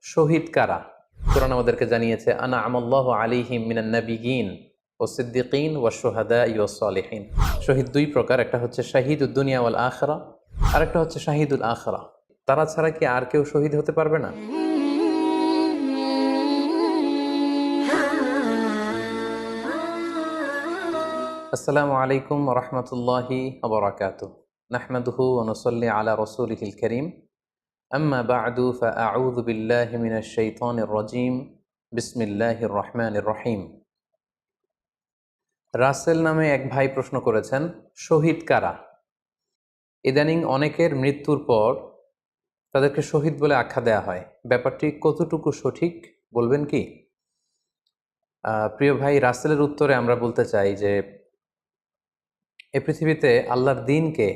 শহীদ কারা? কোরআন আমাদেরকে জানিয়েছে আনা আমাল্লাহু আলাইহিম মিনান নাবিয়িন ও সিদ্দিকিন ওয়া শুহাদা ওয়াস সালিহিন। শহীদ দুই প্রকার, একটা হচ্ছে শাহিদুদ দুনিয়া ওয়াল আখিরা, আর একটা হচ্ছে শাহিদুল আখিরা। তারা ছাড়া কি আর কেউ শহীদ হতে পারবে না? আসসালামু আলাইকুম ওয়া রাহমাতুল্লাহি ওয়া বারাকাতুহু। নাহমাদুহু ওয়া নুসাল্লি আলা রাসূলিহিল কারীম। আম্মা বা'দু ফাআউযু বিল্লাহি মিনাশ শাইতানির রাজীম। বিসমিল্লাহির রহমানির রহিম। রাসেল নামে এক ভাই প্রশ্ন করেছেন, শহীদ কারা? ইদানিং অনেকের মৃত্যুর পর তাদেরকে শহীদ বলে আখ্যা দেয়া হয়। ব্যাপারটি কতটুকু সঠিক বলবেন কি? প্রিয় ভাই, রাসেলের উত্তরে আমরা বলতে চাই যে এ পৃথিবীতে আল্লাহর দ্বীনকে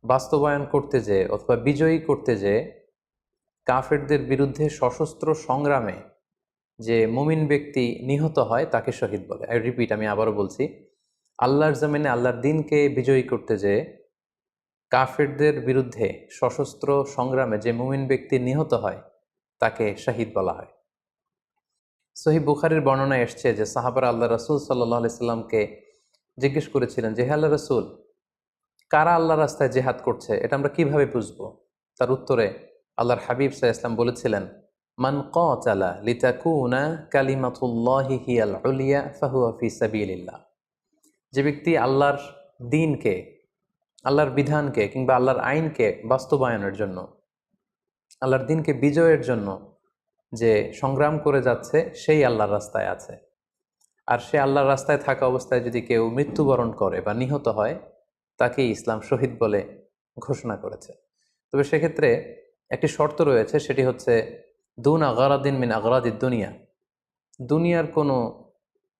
বাস্তবায়ন করতে যেয়ে অথবা বিজয়ী করতে যেয়ে কাফেরদের বিরুদ্ধে সশস্ত্র সংগ্রামে যে মুমিন ব্যক্তি নিহত হয় তাকে শহীদ বলে। আমি আবারও বলছি, আল্লাহর জমিনে আল্লাহর দ্বীনকে বিজয়ী করতে যেয়ে কাফেরদের বিরুদ্ধে সশস্ত্র সংগ্রামে যে মুমিন ব্যক্তি নিহত হয় তাকে শহীদ বলা হয়। সহিহ বুখারীর বর্ণনায় এসছে যে সাহাবারা আল্লাহ রাসূল সাল্লাল্লাহু আলাইহি সাল্লামকে জিজ্ঞেস করেছিলেন যে, হে আল্লাহ রাসূল, কারা আল্লাহর রাস্তায় জিহাদ করছে এটা আমরা কিভাবে বুঝবো? তার উত্তরে আল্লাহর হাবিব সাল্লাল্লাহু আলাইহি ওয়াসাল্লাম বলেছিলেন, মান কাতালা লিতাকুনা কালিমাতুল্লাহি হিয়াল উলিয়া ফাহুয়া ফি সাবিলিল্লাহ। যে ব্যক্তি আল্লাহর দ্বীনকে, আল্লাহর বিধানকে কিংবা আল্লাহর আইনকে বাস্তবায়নের জন্য, আল্লাহর দ্বীনকে বিজয়ের জন্য যে সংগ্রাম করে যাচ্ছে সেই আল্লাহর রাস্তায় আছে। আর সে আল্লাহর রাস্তায় থাকা অবস্থায় যদি কেউ মৃত্যুবরণ করে বা নিহত হয় তাকে ইসলাম শহীদ বলে ঘোষণা করেছে। তবে সেক্ষেত্রে একটি শর্ত রয়েছে, সেটি হচ্ছে দুন আগারাদিন মিন আগারাদিদ দুনিয়া। দুনিয়ার কোনো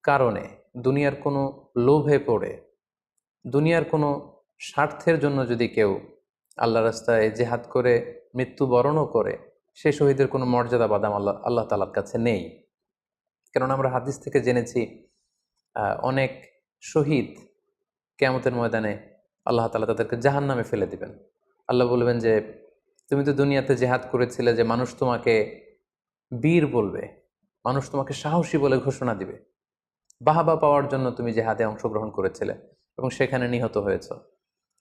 কারণে, দুনিয়ার কোনো লোভে পড়ে, দুনিয়ার কোনো স্বার্থের জন্য যদি কেউ আল্লাহ রাস্তায় জেহাদ করে মৃত্যুবরণও করে, সে শহীদের কোনো মর্যাদা বাদাম আল্লাহ তাআলার কাছে নেই। কেননা আমরা হাদিস থেকে জেনেছি অনেক শহীদ কিয়ামতের ময়দানে আল্লাহ তাআলা তাদেরকে জাহান্নামে ফেলে দিবেন। আল্লাহ বলবেন যে, তুমি তো দুনিয়াতে জেহাদ করেছিলে যে মানুষ তোমাকে বীর বলবে, মানুষ তোমাকে সাহসী বলে ঘোষণা দিবে, বাহাবা পাওয়ার জন্য তুমি জেহাদে অংশগ্রহণ করেছিলে এবং সেখানে নিহত হয়েছ।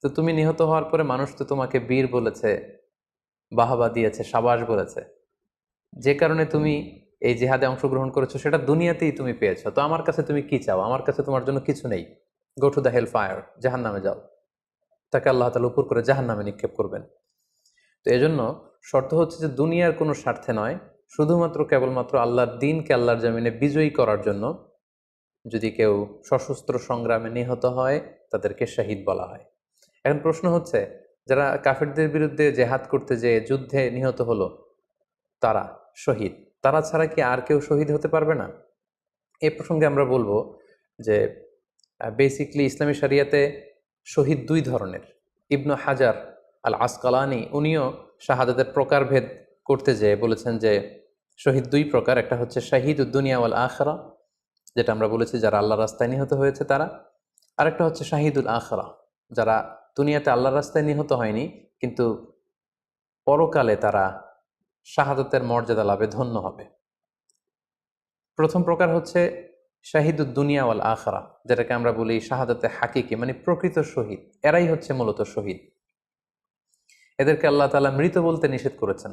তো তুমি নিহত হওয়ার পরে মানুষ তো তোমাকে বীর বলেছে, বাহাবা দিয়েছে, সাবাস বলেছে, যে কারণে তুমি এই জিহাদে অংশগ্রহণ করেছো সেটা দুনিয়াতেই তুমি পেয়েছো। তো আমার কাছে তুমি কি চাও? আমার কাছে তোমার জন্য কিছু নেই। Go to the hell fire, জাহান নামে যাও। তাকে আল্লাহ তাআলা উপর করে জাহান নামে নিক্ষেপ করবেন। তো এজন্য শর্ত হচ্ছে যে দুনিয়ার কোনো স্বার্থে নয়, শুধুমাত্র কেবলমাত্র আল্লাহর দ্বীনকে আল্লাহর জমিনে বিজয়ী করার জন্য যদি কেউ সশস্ত্র সংগ্রামে নিহত হয় তাদেরকে শহীদ বলা হয়। এখন প্রশ্ন হচ্ছে, যারা কাফেরদের বিরুদ্ধে জেহাদ করতে যেয়ে যুদ্ধে নিহত হলো তারা শহীদ, তারা ছাড়া কি আর কেউ শহীদ হতে পারবে না? এই প্রসঙ্গে আমরা বলবো যে বেসিকলি ইসলামী শরিয়াতে শহীদ দুই ধরনের। ইবনু হাজার আল আসকালানি উনিও শাহাদাতের প্রকারভেদ করতে যেয়ে বলেছেন যে শহীদ দুই প্রকার, একটা হচ্ছে শাহিদুদ দুনিয়া ওয়াল আখিরা, যেটা আমরা বলেছি যারা আল্লাহর রাস্তায় নিহত হয়েছে তারা। আরেকটা হচ্ছে শাহিদুল আখিরা, যারা দুনিয়াতে আল্লাহর রাস্তায় নিহত হয়নি কিন্তু পরকালে তারা শাহাদাতের মর্যাদা লাভে ধন্য হবে। প্রথম প্রকার হচ্ছে শাহিদুদ দুনিয়া ওয়াল আখিরা, যেটাকে আমরা বলি শাহাদাতে হাকিকি, মানে প্রকৃত শহীদ। এরাই হচ্ছে মূলত শহীদ। এদেরকে আল্লাহ তাআলা মৃত বলতে নিষেধ করেছেন।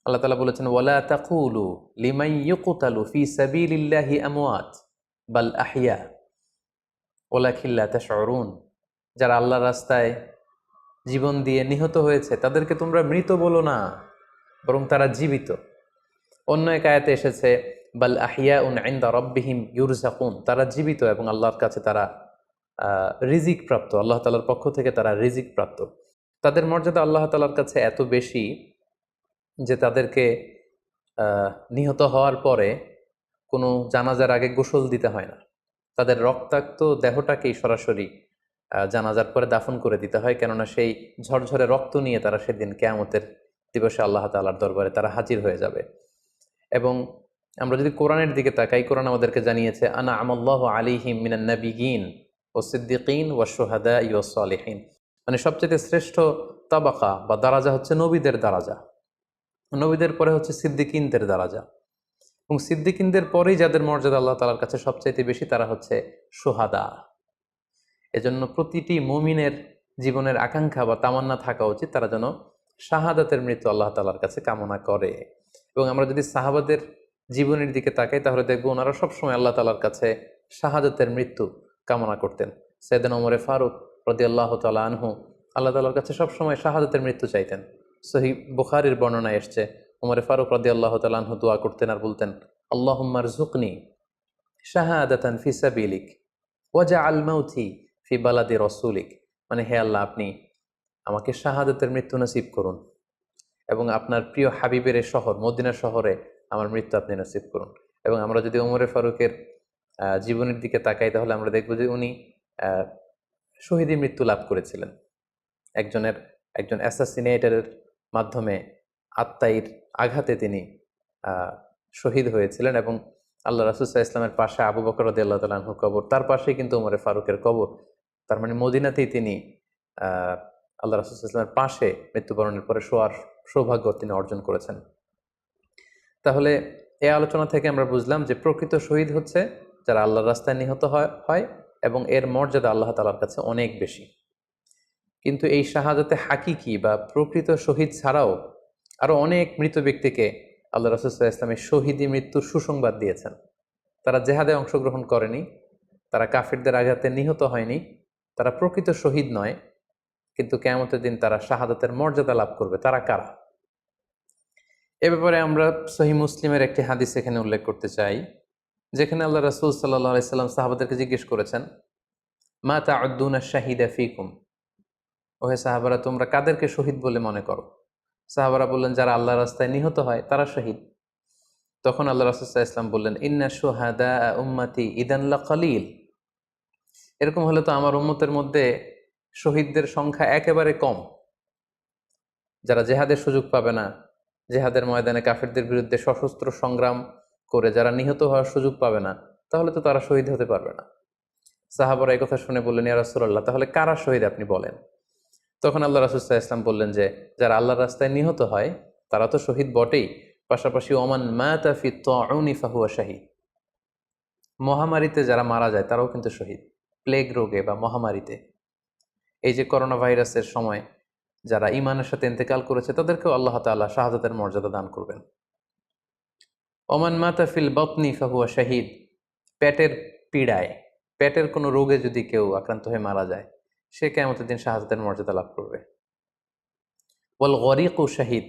আল্লাহ তাআলা বলেছেন, ওয়ালা তাকুলু লিমান ইউকতালু ফি সাবিলিল্লাহি আমওয়াত বাল আহইয়া ওয়ালাকিন লা তাশউরুন। যারা আল্লাহর রাস্তায় জীবন দিয়ে নিহত হয়েছে তাদেরকে তোমরা মৃত বলো না, বরং তারা জীবিত। অন্য এক আয়াতে এসেছে বাল আহিয়াউন ইনদা রাব্বিহিম ইউরযাকুন, তারা জীবিত এবং আল্লাহর কাছে তারা রিজিক প্রাপ্ত, আল্লাহ তাআলার পক্ষ থেকে তারা রিজিক প্রাপ্ত। তাদের মর্যাদা আল্লাহ তাআলার কাছে এত বেশি যে তাদেরকে নিহত হওয়ার পরে কোনো জানাজার আগে গোসল দিতে হয় না। তাদের রক্তাক্ত দেহটাকেই সরাসরি জানাজার পরে দাফন করে দিতে হয়, কেননা সেই ঝরঝরে রক্ত নিয়ে তারা সেদিন কিয়ামতের দিবসে আল্লাহ তাআলার দরবারে তারা হাজির হয়ে যাবে। এবং আমরা যদি কোরআনের দিকে তাকাই, কোরআন আমাদেরকে জানিয়েছে আনা আমাল্লাহু আলাইহিম মিনান নাবিয়িন ওয়াস সিদ্দিকিন ওয়াশ শুহাদা ওয়াস সালিহিন, মানে সবচেয়ে শ্রেষ্ঠ তাবাকা বা দারাজা হচ্ছে নবীদের দারাজা। নবীদের পরে হচ্ছে সিদ্দিকিনদের দরজা, এবং সিদ্দিকিনদের পরেই যাদের মর্যাদা আল্লাহ তাআলার কাছে সবচাইতে বেশি তারা হচ্ছে শুহাদা। এজন্য প্রতিটি মুমিনের জীবনের আকাঙ্ক্ষা বা তামান্না থাকা উচিত তারা যেন শাহাদাতের মৃত্যু আল্লাহ তাআলার কাছে কামনা করে। এবং আমরা যদি সাহাবাদের জীবনের দিকে তাকাই তাহলে দেখবো ওনারা সবসময় আল্লাহ তাআলার কাছে শাহাদাতের মৃত্যু কামনা করতেন। সাইয়েদনা ওমর ফারুক রাদিয়াল্লাহু তাআলা আনহু আল্লাহ তাআলার কাছে সবসময় শাহাদাতের মৃত্যু চাইতেন। সহিহ বুখারীর বর্ণনায় এসছে ওমর ফারুক রাদিয়াল্লাহু তাআলা আনহু দোয়া করতেন আর বলতেন, আল্লাহুম্মা রযুকনি শাহাদাতান ফি সাবিলিক ওয়াজআল মাউতি ফি বালাদি রাসূলিক, মানে হে আল্লাহ আপনি আমাকে শাহাদাতের মৃত্যু নসিব করুন এবং আপনার প্রিয় হাবিবের এই শহর মদিনা শহরে আমার মৃত্যু আপনি নসিব করুন। এবং আমরা যদি ওমরে ফারুকের জীবনের দিকে তাকাই তাহলে আমরা দেখব যে উনি শহীদী মৃত্যু লাভ করেছিলেন। একজন অ্যাসাসিনেটরের মাধ্যমে আত্মাইর আঘাতে তিনি শহীদ হয়েছিলেন। এবং আল্লাহ রাসূল সাল্লাল্লাহু আলাইহি ওয়াসাল্লামের পাশে আবু বকর রাদিয়াল্লাহু তাআলা আনহু কবর, তার পাশেই কিন্তু ওমরে ফারুকের কবর। তার মানে মদিনাতেই তিনি আল্লাহ রাসূল সাল্লাল্লাহু আলাইহি ওয়াসাল্লামের পাশে মৃত্যুবরণের পরে শোয়ার সৌভাগ্য তিনি অর্জন করেছেন। তাহলে এই আলোচনা থেকে আমরা বুঝলাম যে প্রকৃত শহীদ হচ্ছে যারা আল্লাহর রাস্তায় নিহত হয় এবং এর মর্যাদা আল্লাহ তাআলার কাছে অনেক বেশি। কিন্তু এই শাহাদাতে হাকিকি বা প্রকৃত শহীদ ছাড়াও আরো অনেক মৃত ব্যক্তিকে আল্লাহ রাসূল সাল্লাল্লাহু আলাইহি ওয়াসাল্লাম শহীদি মৃত্যুর সুসংবাদ দিয়েছেন। তারা জেহাদে অংশগ্রহণ করেনি, তারা কাফিরদের আঘাতে নিহত হয়নি, তারা প্রকৃত শহীদ নয়, কিন্তু কিয়ামতের দিন তারা শাহাদাতের মর্যাদা লাভ করবে। তারা কারা? এ ব্যাপারে আমরা সহিহ মুসলিমের একটি হাদিস এখানে উল্লেখ করতে চাই, যেখানে আল্লাহ রাসূল সাল্লাল্লাহু আলাইহি ওয়াসাল্লাম সাহাবাদেরকে জিজ্ঞেস করেছেন, মা তা'উদ্দুনা শাহিদা ফীকুম, ওহে সাহাবারা তোমরা কাদেরকে শহীদ বলে মনে করো? সাহাবারা বললেন যারা আল্লাহর রাস্তায় নিহত হয় তারা শহীদ। তখন আল্লাহ রাসূল সাল্লাল্লাহু আলাইহি ওয়াসাল্লাম বললেন, ইন্না শুহাদা উম্মতি ইদান লাকালিল, এরকম হলে তো আমার উম্মতের মধ্যে শহীদদের সংখ্যা একেবারে কম। যারা জেহাদের সুযোগ পাবে না, জেহাদের ময়দানে কাফিরদের বিরুদ্ধে সশস্ত্র সংগ্রাম করে যারা নিহত হওয়ার সুযোগ পাবে না, তাহলে তো তারা শহীদ হতে পারবে না। সাহাবারা এই কথা শুনে বললেন, ইয়া রাসূলুল্লাহ তাহলে কারা শহীদ আপনি বলেন। তখন আল্লাহ রাসূল সাল্লাল্লাহু আলাইহি ওয়াসাল্লাম বললেন যে যারা আল্লাহর রাস্তায় নিহত হয় তারা তো শহীদ বটেই, পাশাপাশি ওমান মাতা ফি তাউনি ফাহুয়া শাহীদ, মহামারীতে যারা মারা যায় তারাও কিন্তু শহীদ। প্লেগ রোগে বা মহামারীতে, এই যে করোনা ভাইরাসের সময় যারা ঈমানের সাথে ইন্তেকাল করেছে তাদেরকেও আল্লাহ তাআলা শাহাদাতের মর্যাদা দান করবেন। ওমান মাতা ফিল বাতনি ফাহুয়া শাহীদ, পেটের পীড়ায়, পেটের কোনো রোগে যদি কেউ আক্রান্ত হয়ে মারা যায় সে কিয়ামতের দিন শাহাদাতের মর্যাদা লাভ করবে। ওয়াল গরিকু শাহীদ,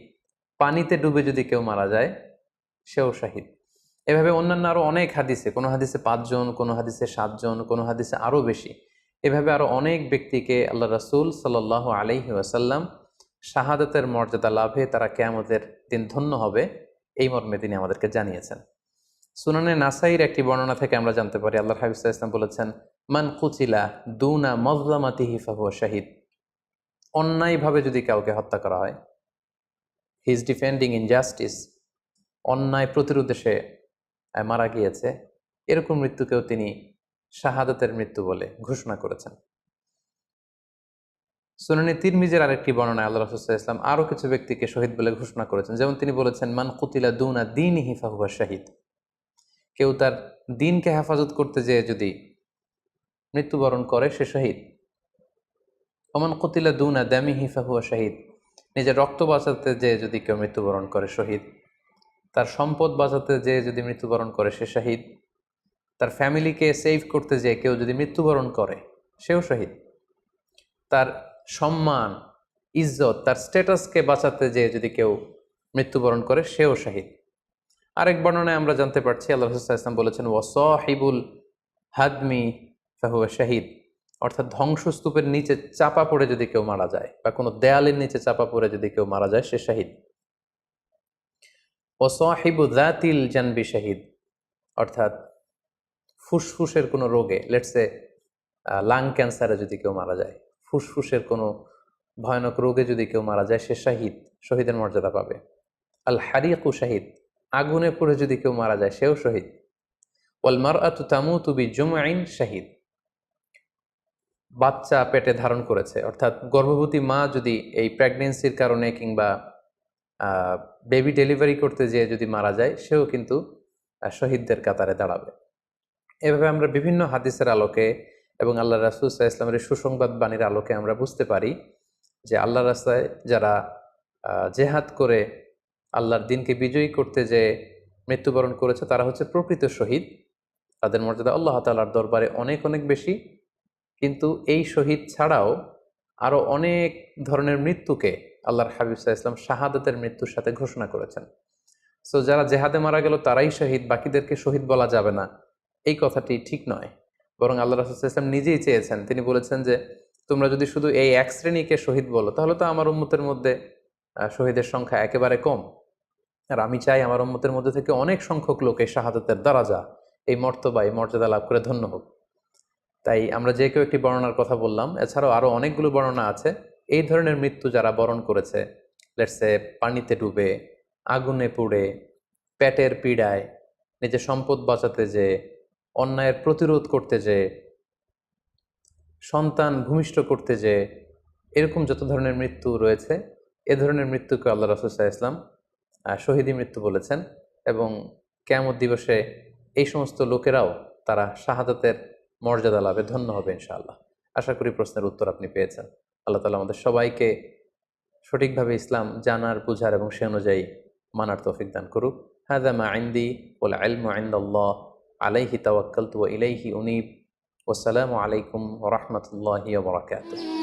পানিতে ডুবে যদি কেউ মারা যায় সেও শাহীদ। এভাবে অন্যান্য আরো অনেক হাদিসে, কোনো হাদিসে 5 জন, কোনো হাদিসে 7 জন, কোনো হাদিসে আরো বেশি, এভাবে আরো অনেক ব্যক্তিকে আল্লাহ রাসূল সাল্লাল্লাহু আলাইহি ওয়াসাল্লাম শাহাদাতের মর্যাদা লাভে তারা কিয়ামতের দিন ধন্য হবে এই মর্মে তিনি আমাদেরকে জানিয়েছেন। সুনানে নাসাইর একটি বর্ণনা থেকে আমরা জানতে পারি আল্লাহর হাবিব সাল্লাল্লাহু আলাইহি ওয়াসাল্লাম বলেছেন, মান কুতিলা দুনা মাজলামাতিহি ফাহুয়া শাহীদ, অন্যায়ভাবে যদি কাউকে হত্যা করা হয়, হি ইজ ডিফেন্ডিং ইনজাস্টিস, অন্যায় প্রতিরোধে সে মারা গিয়েছে, এরকম মৃত্যুকেও তিনি শাহাদাতের মৃত্যু বলে ঘোষণা করেছেন। সুনানে তিরমিজির আরেকটি বর্ণনায় আল্লাহ রাসূল সাল্লাল্লাহু আলাইহি ওয়াসাল্লাম আরো কিছু ব্যক্তিকে শহীদ বলে ঘোষণা করেছেন। যেমন তিনি বলেছেন, মান কুতিলা দুনা দীনিহি ফাহুয়া শাহীদ, কেউ তার দ্বীনকে হেফাজত করতে যেয়ে যদি মৃত্যুবরণ করে সে শহীদ। ওমান কুতিলা দুনা দামিহি ফাহুয়া শাহীদ, নিজের রক্ত বাঁচাতে যেয়ে যদি কেউ মৃত্যুবরণ করে শহীদ। তার সম্পদ বাঁচাতে যেয়ে যদি মৃত্যুবরণ করে সে শহীদ। তার ফ্যামিলিকে সেভ করতে যেয়ে কেউ যদি মৃত্যুবরণ করে সেও শহীদ। তার সম্মান, ইজ্জত, তার স্ট্যাটাসকে বাঁচাতে যেয়ে যদি কেউ মৃত্যুবরণ করে সেও শহীদ। আরেক বর্ণনায় আমরা জানতে পারছি আল্লাহ রাসূল সাল্লাল্লাহু আলাইহি ওয়াসাল্লাম বলেছেন, ওয়াসাহিবুল হাদমি ফাহুয়া শাহীদ, অর্থাৎ ধ্বংসস্তূপের নিচে চাপা পড়ে যদি কেউ মারা যায় বা কোনো দেয়ালের নিচে চাপা পড়ে যদি কেউ মারা যায় সে শহীদ। ওয়াসাহিবু যাতিল জানবি শাহীদ, অর্থাৎ ফুসফুসের কোনো রোগে, লেটসে লাং ক্যান্সারে যদি কেউ মারা যায়, ফুসফুসের কোনো ভয়ানক রোগে যদি কেউ মারা যায় সে শাহীদ, শহীদের মর্যাদা পাবে। আল হারিকু শাহীদ, আগুনে পুড়ে যদি কেউ মারা যায় সেও শহীদ। ওয়াল মারআতু তামুতু বিজুমআইন শাহীদ, বাচ্চা পেটে ধারণ করেছে, অর্থাৎ গর্ভবতী মা যদি এই প্রেগনেন্সির কারণে কিংবা বেবি ডেলিভারি করতে যেয়ে যদি মারা যায় সেও কিন্তু শহীদদের কাতারে দাঁড়াবে। এভাবে আমরা বিভিন্ন হাদিসের আলোকে এবং আল্লাহ রাসূল সাল্লাল্লাহু আলাইহি ওয়াসাল্লামের সুসংবাদ বাণীর আলোকে আমরা বুঝতে পারি যে আল্লাহর রাস্তায় যারা জেহাদ করে আল্লাহর দিনকে বিজয়ী করতে যে মৃত্যুবরণ করেছে তারা হচ্ছে প্রকৃত শহীদ। তাদের মর্যাদা আল্লাহ তাআলার দরবারে অনেক অনেক বেশি। কিন্তু এই শহীদ ছাড়াও আরও অনেক ধরনের মৃত্যুকে আল্লাহর হাবিব সাল্লাল্লাহু আলাইহি ওয়াসাল্লাম শাহাদাতের মৃত্যুর সাথে ঘোষণা করেছেন। সো যারা জেহাদে মারা গেল তারাই শহীদ, বাকিদেরকে শহীদ বলা যাবে না, এই কথাটি ঠিক নয়। বরং আল্লাহ রাসূল সাল্লাল্লাহু আলাইহি ওয়াসাল্লাম নিজেই চেয়েছেন, তিনি বলেছেন যে তোমরা যদি শুধু এই এক শ্রেণীকে শহীদ বলো তাহলে তো আমার উম্মতের মধ্যে শহীদের সংখ্যা একেবারে কম। আর আমি চাই আমার উম্মতের মধ্যে থেকে অনেক সংখ্যক লোক এই শাহাদাতের দারাজা, এই মর্তবা, এই মর্যাদা লাভ করে ধন্য হোক। তাই আমরা যে কেউ একটি বর্ণনার কথা বললাম, এছাড়াও আরও অনেকগুলো বর্ণনা আছে। এই ধরনের মৃত্যু যারা বরণ করেছে, লেটসে পানিতে ডুবে, আগুনে পুড়ে, পেটের পীড়ায়, নিজের সম্পদ বাঁচাতে যে, অন্যায়ের প্রতিরোধ করতে যে, সন্তান ভূমিষ্ঠ করতে যে, এরকম যত ধরনের মৃত্যু রয়েছে এ ধরনের মৃত্যুকে আল্লাহ রাসূল সাল্লাল্লাহু আলাইহি ওয়াসাল্লাম শহীদি মৃত্যু বলেছেন। এবং কিয়ামত দিবসে এই সমস্ত লোকেরাও তারা শাহাদাতের মর্যাদা লাভে ধন্য হবে ইনশাআল্লাহ। আশা করি প্রশ্নের উত্তর আপনি পেয়েছেন। আল্লাহ তাআলা আমাদের সবাইকে সঠিকভাবে ইসলাম জানার, বুঝার এবং সে অনুযায়ী মানার তৌফিক দান করুক। হাযা মা ইনদি ওয়াল ইলমু ইনদাল্লাহ আলাইহি তাওয়াক্কালতু ওয়া ইলাইহি উনীব। ওয়াসসালামু আলাইকুম ওয়া রাহমাতুল্লাহি ওয়া বারাকাতুহু।